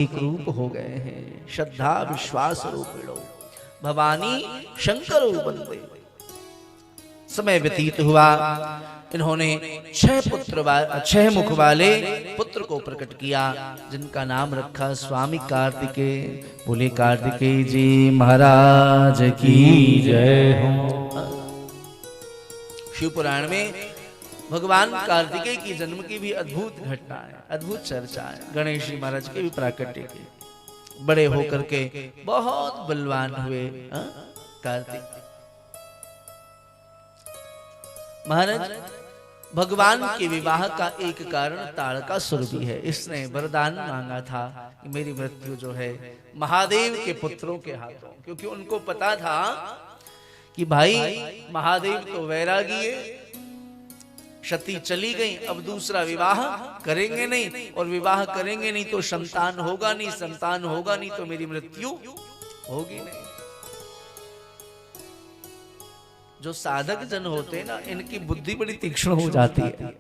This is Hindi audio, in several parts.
एक रूप हो गए हैं। श्रद्धा विश्वास रूपिणो भवानी शंकर बंदे। समय व्यतीत हुआ, इन्होंने 6 मुख वाले पुत्र को प्रकट किया, जिनका नाम रखा स्वामी कार्तिकेय। बोले कार्तिकेय जी महाराज की जय हो। शिव पुराण में भगवान कार्तिकेय की जन्म की भी अद्भुत घटना है, अद्भुत चर्चा है। गणेश जी महाराज के भी प्राकट्य की। बड़े होकर के बहुत बलवान हुए कार्तिक महाराज। भगवान के विवाह का एक कारण तारकासुर भी है। इसने वरदान मांगा था कि मेरी मृत्यु जो है महादेव के पुत्रों के हाथों, क्योंकि उनको पता था कि भाई महादेव तो वैरागी है, सती चली गई, अब दूसरा विवाह करेंगे नहीं, और विवाह करेंगे नहीं तो संतान होगा नहीं, संतान होगा नहीं तो मेरी मृत्यु होगी नहीं। जो साधक जन होते हैं ना, इनकी बुद्धि बड़ी तीक्ष्ण हो जाती है,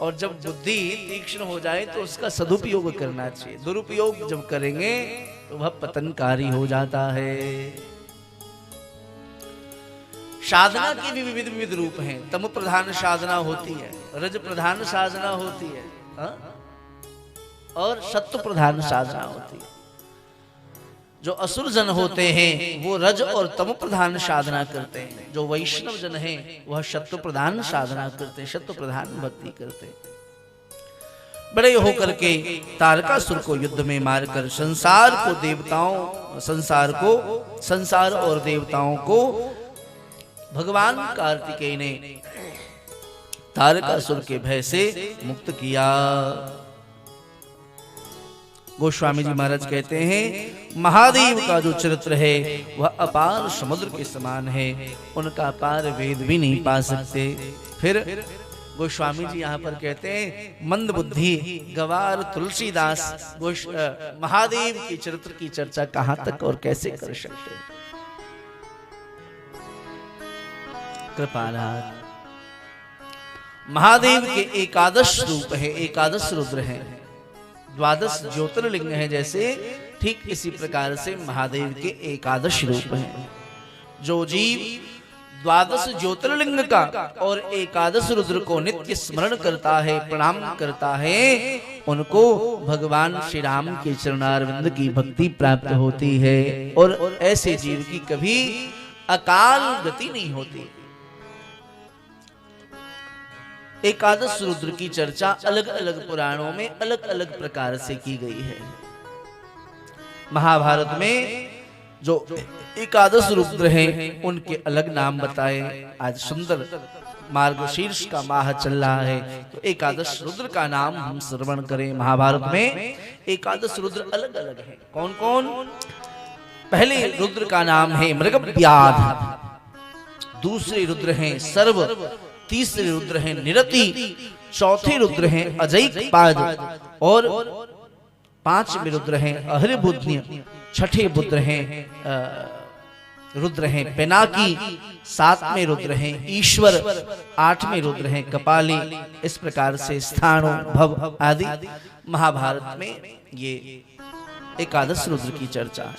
और जब बुद्धि तीक्ष्ण हो जाए तो उसका सदुपयोग करना चाहिए। दुरुपयोग जब करेंगे तो वह पतनकारी हो जाता है। साधना के भी विविध विविध रूप हैं। तम प्रधान साधना होती है, रज प्रधान साधना होती है, और सत्व प्रधान साधना होती है। जो असुर जन होते हैं वो रज और तम प्रधान साधना करते हैं। जो वैष्णव जन हैं वह सत्व प्रधान साधना करते हैं, सत्व प्रधान भक्ति करते हैं। बड़े होकर के तारकासुर को युद्ध में मारकर संसार और देवताओं को भगवान कार्तिकेय ने तारकासुर के भय से मुक्त किया। गोस्वामी जी महाराज कहते हैं महादेव का जो चरित्र है वह अपार समुद्र के समान है, उनका पार वेद भी नहीं पा सकते। फिर गोस्वामी जी यहाँ पर कहते हैं मंद बुद्धि गवार तुलसीदास महादेव के चरित्र की चर्चा कहाँ तक और कैसे कर सकते हैं। कृपानाथ महादेव के एकादश रूप है, एकादश रुद्र हैं, 12 ज्योतिर्लिंग हैं। जैसे ठीक इसी प्रकार से महादेव के एकादश रूप हैं। जो जीव 12 ज्योतिर्लिंग का और एकादश रुद्र को नित्य स्मरण करता है, प्रणाम करता है, उनको भगवान श्री राम के चरणारविंद की भक्ति प्राप्त होती है, और ऐसे जीव की कभी अकाल गति नहीं होती। एकादश रुद्र की चर्चा अलग अलग पुराणों में अलग अलग प्रकार से की गई है। महाभारत में जो एकादश रुद्र हैं उनके अलग नाम बताए। आज सुंदर मार्गशीर्ष का माह चल रहा है, तो एकादश रुद्र का नाम हम श्रवण करें। महाभारत में एकादश रुद्र अलग अलग हैं। कौन कौन? पहले रुद्र का नाम है मृगव्याध, दूसरे रुद्र हैं सर्व, तीसरे रुद्र हैं निरति, चौथे रुद्र हैं अजैकपाद, और 5वें रुद्र हैं अहरिबुद्धि, छठे रुद्र हैं पिनाकी, 7वें रुद्र हैं ईश्वर, 8वें रुद्र हैं कपाली। इस प्रकार से स्थाणु भव आदि महाभारत में ये एकादश रुद्र की चर्चा।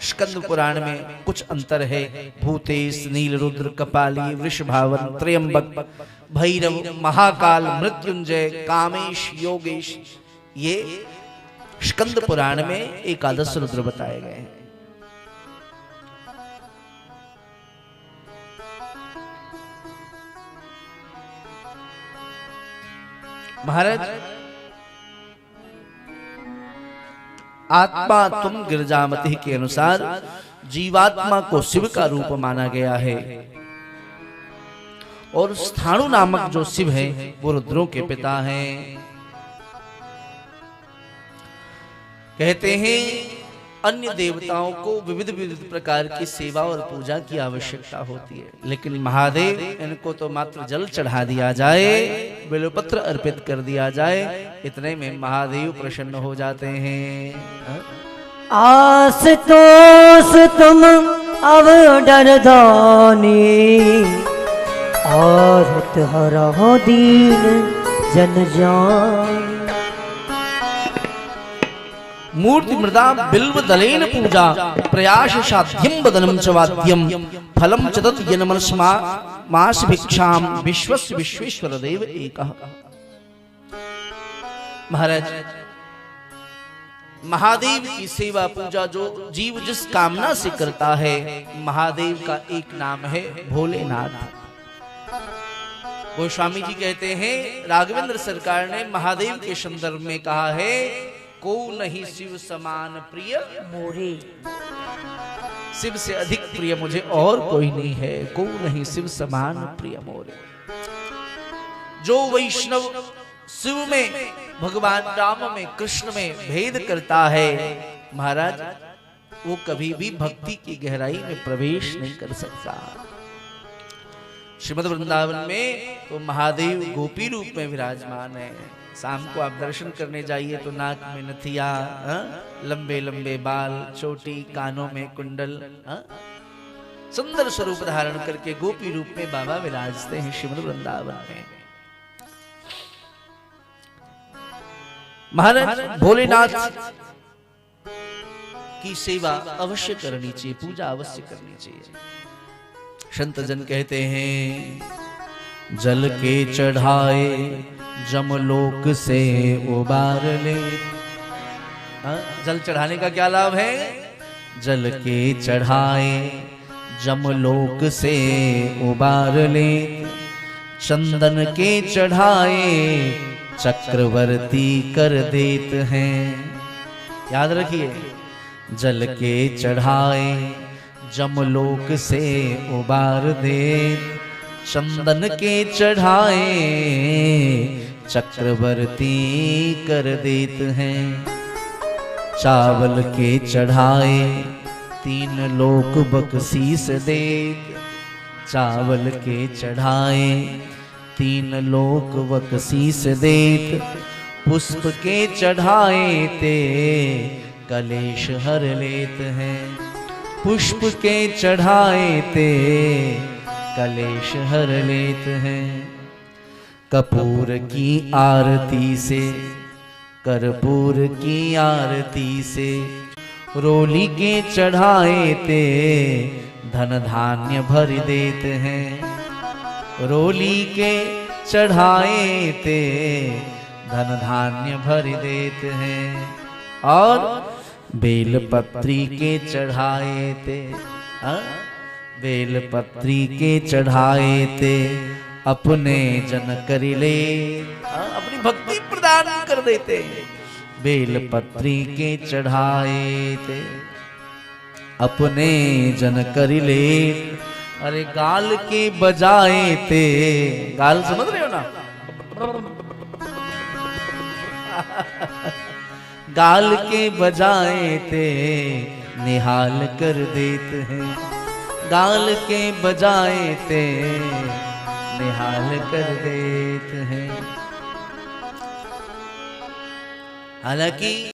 स्कंद पुराण में कुछ अंतर है। भूतेश, नील रुद्र, कपाली, वृषभावन, त्र्यंबक, भैरव, महाकाल, मृत्युंजय, कामेश, योगेश, ये स्कंद पुराण में एकादश रुद्र बताए गए हैं। महाराज आत्मा तुम गिरजामति के अनुसार जीवात्मा को शिव का रूप माना गया है, और स्थाणु नामक जो शिव है वो रुद्रों के पिता हैं। कहते हैं अन्य देवताओं को विविध विविध प्रकार की सेवा और पूजा की आवश्यकता होती है, लेकिन महादेव इनको तो मात्र जल चढ़ा दिया जाए, बेलपत्र अर्पित कर दिया जाए, इतने में महादेव प्रसन्न हो जाते हैं। आसतोष तुम अब डरदानी, औरत हरो दीन जन जान। मूर्ति मृदा बिल्व दलेन पूजा प्रयास साध्यम बदनम च वाद्यम फलम च तत् यनमनस्मा मास भिक्षाम विश्वस्य विश्वेश्वर देव एकः। महाराज, महादेव की सेवा पूजा जो जीव जिस कामना से करता है, महादेव का एक नाम है भोलेनाथ। गोस्वामी जी कहते हैं, राघवेंद्र सरकार ने महादेव के संदर्भ में कहा है, को नहीं शिव समान प्रिय मोरे। शिव से अधिक प्रिय मुझे और कोई नहीं है, को नहीं शिव समान प्रिय मोरे। जो वैष्णव शिव में, भगवान राम में, कृष्ण में भेद करता है, महाराज वो कभी भी भक्ति की गहराई में प्रवेश नहीं कर सकता। श्रीमद् वृंदावन में तो महादेव गोपी रूप में विराजमान है। शाम को आप दर्शन करने जाइए तो नाक में नथिया, लंबे लंबे बाल, चोटी, कानों में कुंडल, सुंदर स्वरूप धारण करके गोपी रूप में बाबा विराजते हैं श्रीमद् वृंदावन में। महाराज, भोलेनाथ की सेवा अवश्य करनी चाहिए, पूजा अवश्य करनी चाहिए। संत जन कहते हैं, जल के चढ़ाए जमलोक से उबार ले। जल चढ़ाने का क्या लाभ है? जल के चढ़ाए जमलोक से उबार ले, चंदन के चढ़ाए चक्रवर्ती कर देत हैं। याद रखिए, जल के चढ़ाए जमलोक से उबार दे, चंदन के चढ़ाए चक्रवर्ती कर देत हैं। चावल के चढ़ाए तीन लोक बख्शीश देत, चावल के चढ़ाए तीन लोक बख्शीश देत, पुष्प के चढ़ाए ते कलेश हर लेत हैं। पुष्प के चढ़ाए ते कलेश हर लेत हैं। कपूर की आरती से, कर्पूर की आरती से, रोली के चढ़ाए ते धन धान्य भर देते हैं। रोली के चढ़ाए ते धन धान्य भर देते हैं। और बेलपत्री के चढ़ाए थे, बेलपत्री के चढ़ाए थे, अपने जन कर ले, अपनी भक्ति प्रदान कर देते। बेलपत्री के चढ़ाए थे, अपने जन कर ले। अरे गाल के बजाए थे, गाल समझ रहे हो ना? गाल के बजाए थे निहाल कर देते हैं। गाल के बजाए थे निहाल कर देते हैं। हालांकि